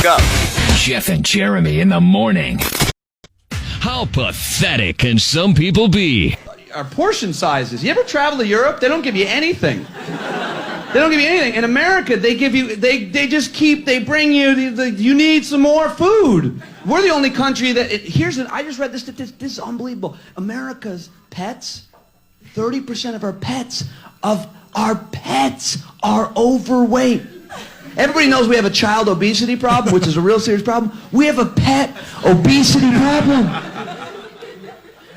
up. Jeff and Jeremy in the morning. How pathetic can some people be? Our portion sizes. You ever travel to Europe? They don't give you anything. They don't give you anything. In America, they give you, they bring you, you need some more food. We're the only country that, I just read this is unbelievable. America's pets, 30% of our pets are overweight. Everybody knows we have a child obesity problem, which is a real serious problem. We have a pet obesity problem.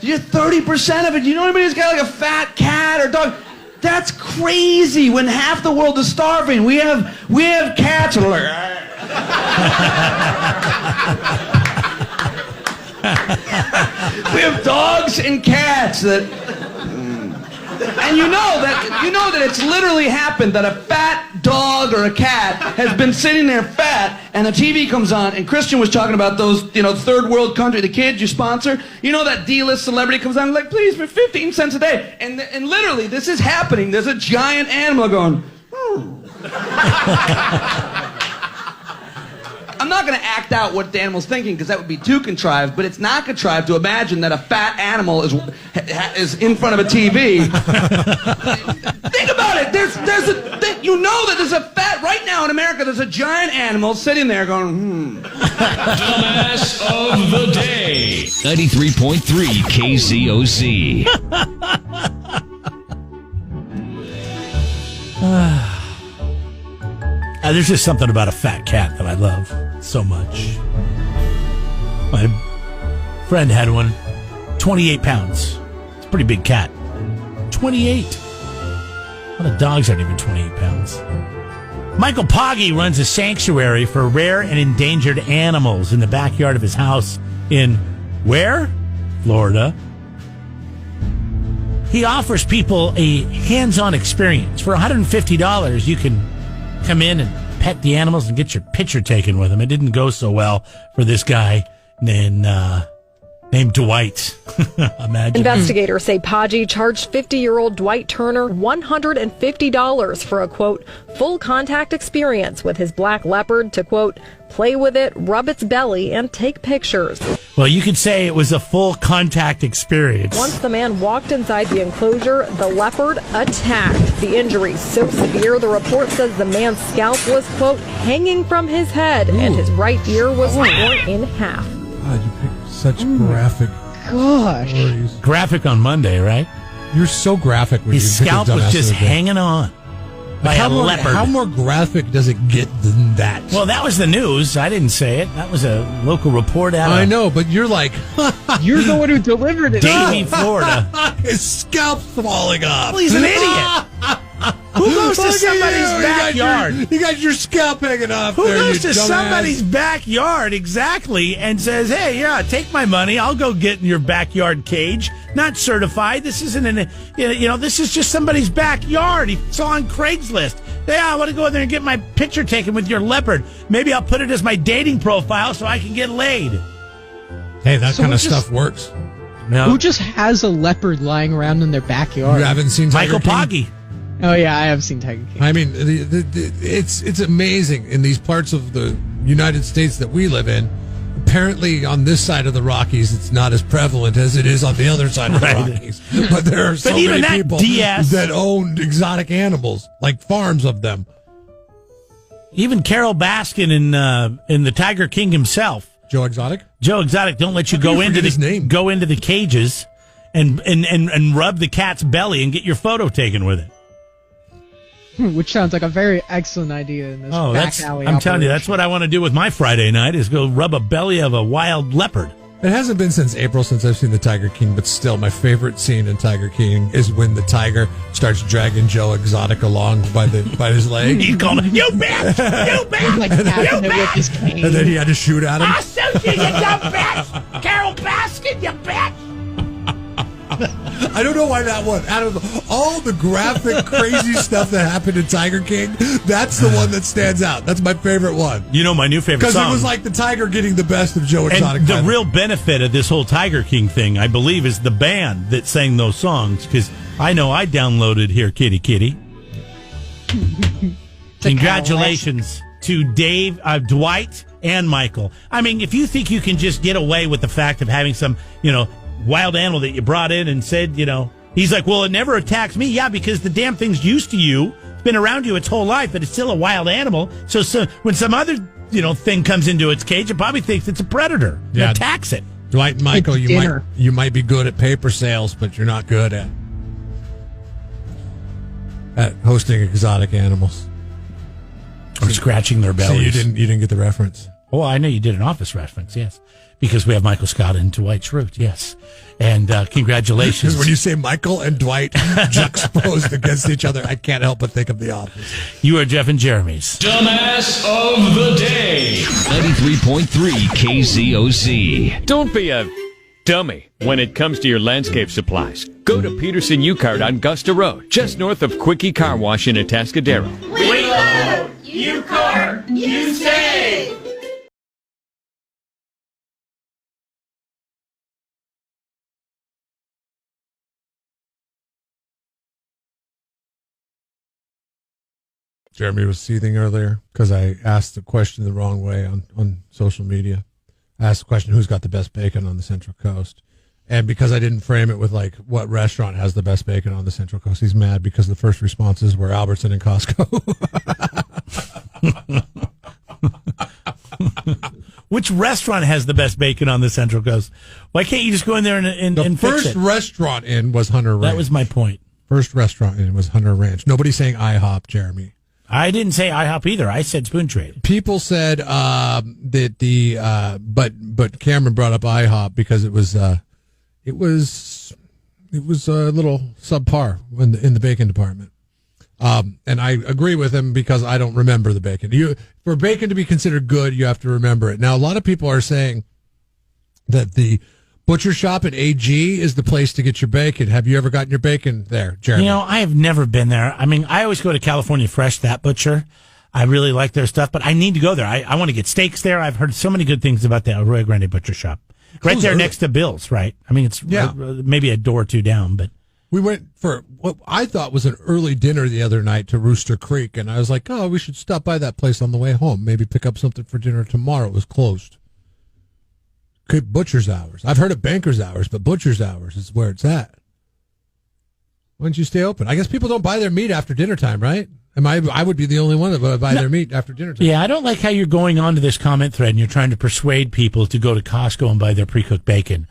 You're 30% of it. You know anybody who's got like a fat cat or dog? That's crazy when half the world is starving. We have cats that are like, we have dogs and cats that, and you know that it's literally happened that a fat dog or a cat has been sitting there fat, and the TV comes on, and Christian was talking about those, third world country, the kids you sponsor. You know that D-list celebrity comes on, like, please, for 15 cents a day. And literally, this is happening. There's a giant animal going, I'm not going to act out what the animal's thinking because that would be too contrived, but it's not contrived to imagine that a fat animal is in front of a TV. Think about it. That there's a fat, right now in America, there's a giant animal sitting there going, Dumbass of the day. 93.3 KZOZ. There's just something about a fat cat that I love so much. My friend had one, 28 pounds. It's a pretty big cat. 28. A lot of dogs aren't even 28 pounds. Michael Poggi runs a sanctuary for rare and endangered animals in the backyard of his house in where? Florida. He offers people a hands-on experience. For $150, you can come in and pet the animals and get your picture taken with them. It didn't go so well for this guy named Dwight. Imagine. Investigators say Poggi charged 50-year-old Dwight Turner $150 for a, quote, full contact experience with his black leopard to, quote, play with it, rub its belly, and take pictures. Well, you could say it was a full contact experience. Once the man walked inside the enclosure, the leopard attacked. The injury so severe, the report says the man's scalp was, quote, hanging from his head, and his right ear was torn in half. God, you picked such graphic stories. Graphic on Monday, right? You're so graphic. When his scalp was just hanging on by a leopard. How more graphic does it get than that? Well, that was the news. I didn't say it. That was a local report out I know, but you're like... You're the one who delivered it. Davie, Florida. His scalp's falling off. Well, he's an idiot. Who goes to somebody's backyard? You got your scalp hanging off. Who goes to somebody's backyard, exactly, and says, hey, yeah, take my money. I'll go get in your backyard cage. Not certified. This isn't this is just somebody's backyard. He saw on Craigslist. Yeah, I want to go in there and get my picture taken with your leopard. Maybe I'll put it as my dating profile so I can get laid. Hey, that kind of stuff works. No. Who just has a leopard lying around in their backyard? You haven't seen Tiger Michael King? Poggi. Oh, yeah, I have seen Tiger King. I mean, it's amazing in these parts of the United States that we live in. Apparently, on this side of the Rockies, it's not as prevalent as it is on the other side of the Rockies. But there are so many people that own exotic animals, like farms of them. Even Carol Baskin in the Tiger King himself. Joe Exotic? Joe Exotic don't let you go into the cages and rub the cat's belly and get your photo taken with it. Which sounds like a very excellent idea in this back alley I'm telling you, that's what I want to do with my Friday night, is go rub a belly of a wild leopard. It hasn't been since April since I've seen the Tiger King, but still, my favorite scene in Tiger King is when the tiger starts dragging Joe Exotic along by his leg. He's calling, you bitch! You bitch! Like tapping it with his cane. And then he had to shoot at him. I'll shoot you, you dumb bitch! Carol Baskin, you bitch! I don't know why that one. Out of all the graphic, crazy stuff that happened in Tiger King, that's the one that stands out. That's my favorite one. You know my new favorite song. Because it was like the tiger getting the best of Joe Exotic. And the real benefit of this whole Tiger King thing, I believe, is the band that sang those songs. Because I know I downloaded Here Kitty Kitty. Congratulations to Dwight and Michael. I mean, if you think you can just get away with the fact of having some, wild animal that you brought in and said, he's like, well, it never attacks me. Yeah, because the damn thing's used to you. It's been around you its whole life, but it's still a wild animal. So when some other, thing comes into its cage, it probably thinks it's a predator and attacks it. Dwight and Michael, you might be good at paper sales, but you're not good at hosting exotic animals. Or scratching their bellies. So you didn't get the reference. Oh, I know you did an Office reference, yes. Because we have Michael Scott and Dwight Schrute, yes. And congratulations. When you say Michael and Dwight juxtaposed against each other, I can't help but think of The Office. You are Jeff and Jeremy's Dumbass of the Day. 93.3 KZOZ. Don't be a dummy when it comes to your landscape supplies. Go to Peterson U-Cart on Gusta Road, just north of Quickie Car Wash in Atascadero. We load, you cart, you save. Jeremy was seething earlier because I asked the question the wrong way on social media. I asked the question, who's got the best bacon on the Central Coast? And because I didn't frame it with, like, what restaurant has the best bacon on the Central Coast, he's mad because the first responses were Albertson and Costco. Which restaurant has the best bacon on the Central Coast? Why can't you just go in there and the fix first it? restaurant in was Hunter Ranch. That was my point. First restaurant in was Hunter Ranch. Nobody's saying IHOP, Jeremy. I didn't say IHOP either. I said Spoon Trade. People said that but Cameron brought up IHOP because it was a little subpar in the bacon department. And I agree with him because I don't remember the bacon. For bacon to be considered good, you have to remember it. Now, a lot of people are saying that the butcher shop at AG is the place to get your bacon. Have you ever gotten your bacon there, Jeremy? I have never been there. I mean, I always go to California Fresh, that butcher. I really like their stuff, but I need to go there. I want to get steaks there. I've heard so many good things about the Arroyo Grande butcher shop. Right there next to Bill's, right? I mean, it's maybe a door or two down, but... We went for what I thought was an early dinner the other night to Rooster Creek, and I was like, we should stop by that place on the way home. Maybe pick up something for dinner tomorrow. It was closed. Butcher's hours. I've heard of banker's hours, but butcher's hours is where it's at. Why don't you stay open? I guess people don't buy their meat after dinner time, right? I would be the only one that would buy their meat after dinner time. Yeah, I don't like how you're going on to this comment thread and you're trying to persuade people to go to Costco and buy their pre-cooked bacon.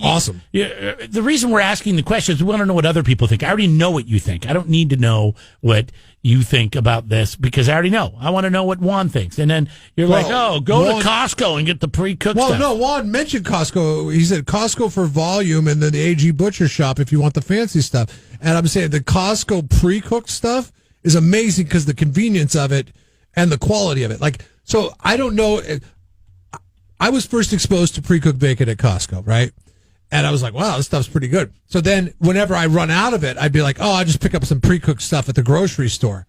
Awesome. The reason we're asking the question is we want to know what other people think. I already know what you think. I don't need to know what you think about this because I already know. I want to know what Juan thinks. And then you're go to Costco and get the pre-cooked stuff. Well, no, Juan mentioned Costco. He said Costco for volume and then the AG Butcher Shop if you want the fancy stuff. And I'm saying the Costco pre-cooked stuff is amazing because the convenience of it and the quality of it. So I don't know. I was first exposed to pre-cooked bacon at Costco, right? And I was like, wow, this stuff's pretty good. So then whenever I run out of it, I'd be like, I'll just pick up some pre-cooked stuff at the grocery store.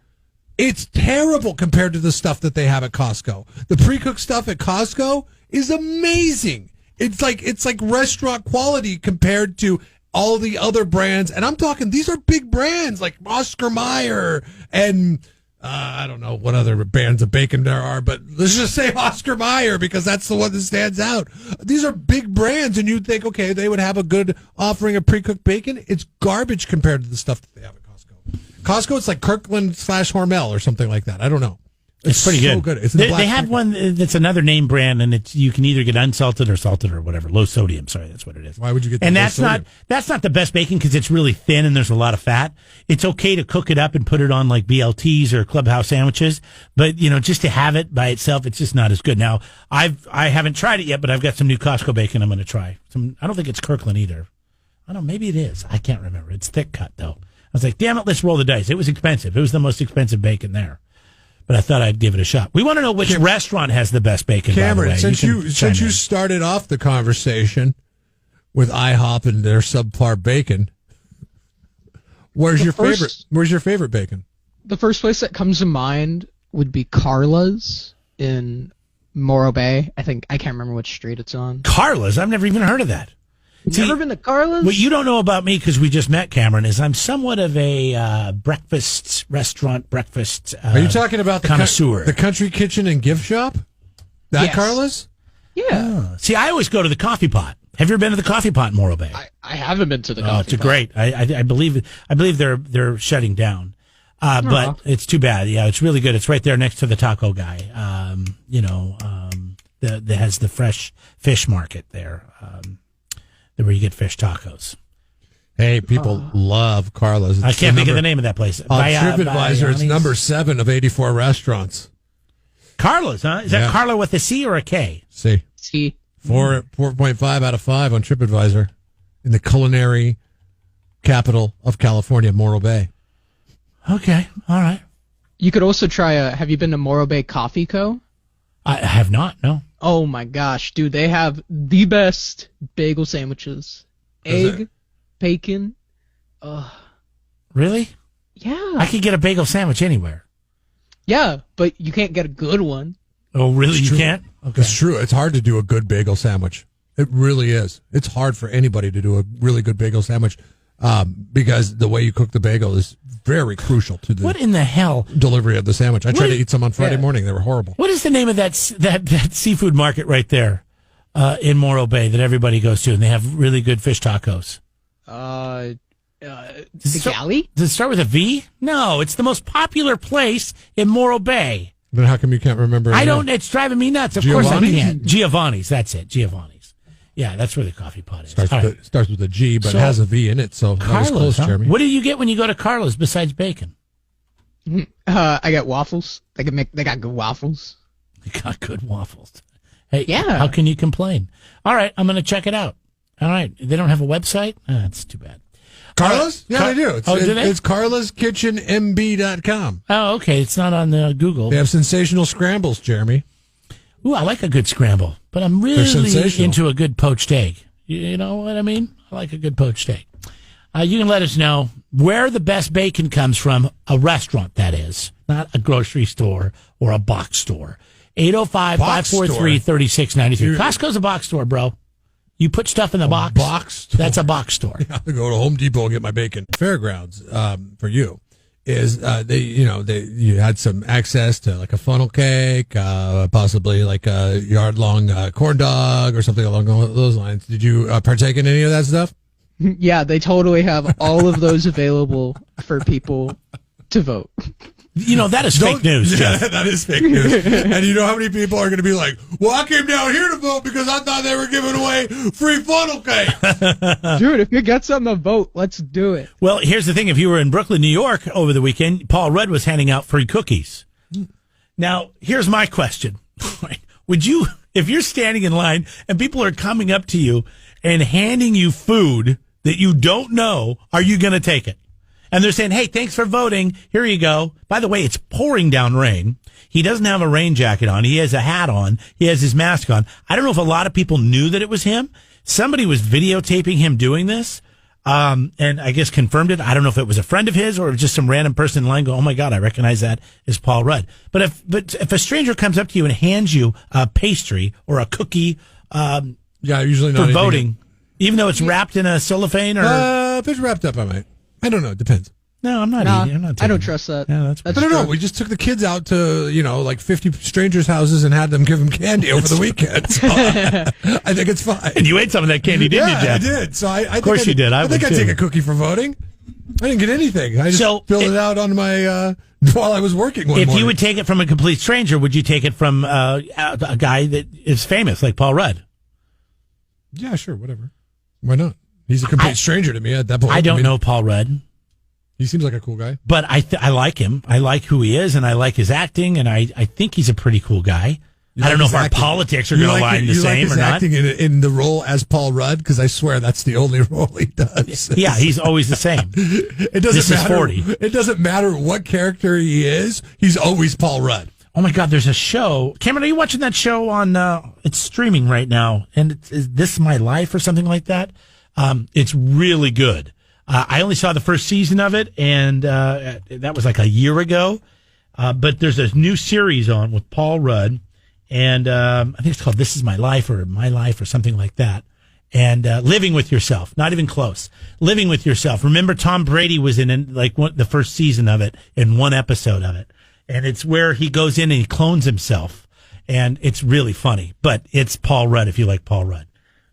It's terrible compared to the stuff that they have at Costco. The pre-cooked stuff at Costco is amazing. It's like restaurant quality compared to all the other brands, and I'm talking, these are big brands like Oscar Mayer and I don't know what other brands of bacon there are, but let's just say Oscar Mayer because that's the one that stands out. These are big brands, and you'd think, okay, they would have a good offering of pre-cooked bacon. It's garbage compared to the stuff that they have at Costco. Costco, it's like Kirkland/Hormel or something like that. I don't know. It's pretty so good. It's they have one that's another name brand, and you can either get unsalted or salted or whatever, low sodium. Sorry, that's what it is. Why would you get? And that's not the best bacon because it's really thin and there's a lot of fat. It's okay to cook it up and put it on like BLTs or Clubhouse sandwiches, but just to have it by itself, it's just not as good. Now I haven't tried it yet, but I've got some new Costco bacon I'm going to try. I don't think it's Kirkland either. I don't know, maybe it is. I can't remember. It's thick cut though. I was like, damn it, let's roll the dice. It was expensive. It was the most expensive bacon there. But I thought I'd give it a shot. We want to know which restaurant has the best bacon. Cameron, by the way. since you started off the conversation with IHOP and their subpar bacon, where's your favorite bacon? The first place that comes to mind would be Carla's in Morro Bay. I can't remember which street it's on. Carla's? I've never even heard of that. Never been to Carla's? What you don't know about me, because we just met, Cameron, is I'm somewhat of a breakfast. Are you talking about connoisseur? The Country Kitchen and Gift Shop? That Yes. Carla's? Yeah. See, I always go to the Coffee Pot. Have you ever been to the Coffee Pot in Morro Bay? I haven't been to the Oh, coffee it's a pot. great. I believe they're shutting down, but it's too bad. Yeah, it's really good. It's right there next to the taco guy. That has the fresh fish market there, where you get fish tacos. Hey, people love Carla's. I can't think of the name of that place. On TripAdvisor, it's number 7 of 84 restaurants. Carla's, huh? Is that Yeah. Carla with a C or a K? See, See, 4.5 out of 5 on TripAdvisor in the culinary capital of California, Morro Bay. Okay, all right. you could also try have you been to Morro Bay Coffee Co.? I have not. No. Oh my gosh, dude, they have the best bagel sandwiches. Egg, bacon. Really? Yeah. I could get a bagel sandwich anywhere. Yeah, but you can't get a good one. Oh, really? It's You true. can't? Okay. It's true. It's hard to do a good bagel sandwich. It really is. It's hard for anybody to do a really good bagel sandwich because the way you cook the bagel is very crucial to the What in the hell? delivery of the sandwich. I tried to is- eat some on Friday morning. They were horrible. What is the name of that seafood market right there in Morro Bay that everybody goes to, and they have really good fish tacos? The Galley? Does it start with a V? No, it's the most popular place in Morro Bay. Then how come you can't remember? I it? don't. It's driving me nuts. Of course I Giovanni's? can't. Giovanni's. That's it. Giovanni's. Yeah, that's where the coffee pot is. Starts All with, right. starts with a G, but So, has a V in it. So that was Carlos, close, huh? Jeremy. What do you get when you go to Carlos besides bacon? I got waffles. They got good waffles. You got good waffles. Hey, Yeah. how can you complain? All right, I'm going to check it out. All right, they don't have a website? That's too bad. Carla's? Yeah, they do. It's, do they? It's carlaskitchenmb.com. Oh, okay. It's not on Google. They have sensational scrambles, Jeremy. Ooh, I like a good scramble, but I'm They're really sensational. into a good poached egg. You know what I mean? I like a good poached egg. You can let us know where the best bacon comes from, a restaurant, that is, not a grocery store or a box store. 805-543-3693. Costco's a box store, bro. You put stuff in the box. Box store. That's a box store. I go to Home Depot and get my bacon. Fairgrounds for you is you had some access to like a funnel cake, possibly like a yard long corn dog or something along those lines. Did you partake in any of that stuff? Yeah, they totally have all of those available for people to vote. You know, that is fake news, Jeff. That is fake news. And you know how many people are going to be like, well, I came down here to vote because I thought they were giving away free funnel cake. Dude, if you got something to vote, let's do it. Well, here's the thing. If you were in Brooklyn, New York over the weekend, Paul Rudd was handing out free cookies. Now, here's my question. Would you, if you're standing in line and people are coming up to you and handing you food that you don't know, are you going to take it? And they're saying, hey, thanks for voting. Here you go. By the way, it's pouring down rain. He doesn't have a rain jacket on. He has a hat on. He has his mask on. I don't know if a lot of people knew that it was him. Somebody was videotaping him doing this, and I guess confirmed it. I don't know if it was a friend of his or just some random person in line go, oh, my God, I recognize that as Paul Rudd. But if a stranger comes up to you and hands you a pastry or a cookie Yeah, usually not for anything. voting, even though it's wrapped in a cellophane or... If it's wrapped up, I might. I don't know. It depends. No, I'm not Nah, eating. I'm not I taking don't it. trust that. Yeah, that's I don't know. We just took the kids out to, like 50 strangers' houses and had them give them candy over the weekend. So I think it's fine. And you ate some of that candy, didn't you, Yeah, Jeff? I did. So I Of course think you did. I think would I'd take too. a cookie for voting. I didn't get anything. I just filled it out on my while I was working one If morning. you would take it from a complete stranger, would you take it from a guy that is famous, like Paul Rudd? Yeah, sure, whatever. Why not? He's a complete stranger to me at that point. I don't mean, know Paul Rudd, He seems like a cool guy. but I like him. I like who he is, and I like his acting, and I think he's a pretty cool guy. I don't know if our politics are going to line the same or not. acting in the role as Paul Rudd? Because I swear that's the only role he does. Yeah, he's always the same. It doesn't This is matter. 40. It doesn't matter what character he is. He's always Paul Rudd. Oh my God, there's a show. Cameron, are you watching that show on? It's streaming right now, and is This My Life or something like that? It's really good. I only saw the first season of it, and that was like a year ago. But there's a new series on with Paul Rudd, and I think it's called This Is My Life or something like that. And Living with Yourself, not even close. Living with Yourself. Remember, Tom Brady was in the first season of it, in one episode of it. And it's where he goes in and he clones himself. and it's really funny. But it's Paul Rudd if you like Paul Rudd.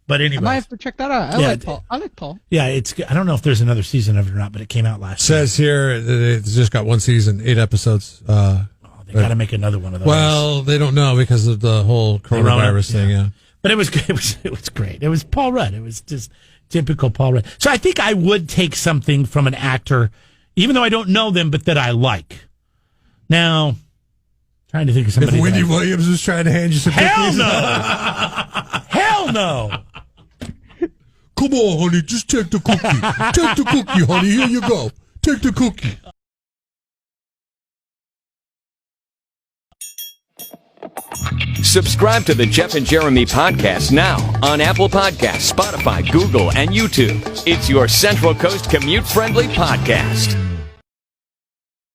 But anyway, I might have to check that out. I like Paul. Yeah, I don't know if there's another season of it or not, but it came out last year. Says here that it's just got one season, 8 episodes. They got to make another one of those. Well, they don't know because of the whole coronavirus thing. Yeah. But it was great. It was Paul Rudd. It was just typical Paul Rudd. So I think I would take something from an actor, even though I don't know them, but that I like. Now, trying to think of somebody. If Wendy Williams was trying to hand you some cookies. Hell no. Come on, honey, just take the cookie. Take the cookie, honey. Here you go. Take the cookie. Subscribe to the Jeff and Jeremy podcast now on Apple Podcasts, Spotify, Google, and YouTube. It's your Central Coast commute-friendly podcast.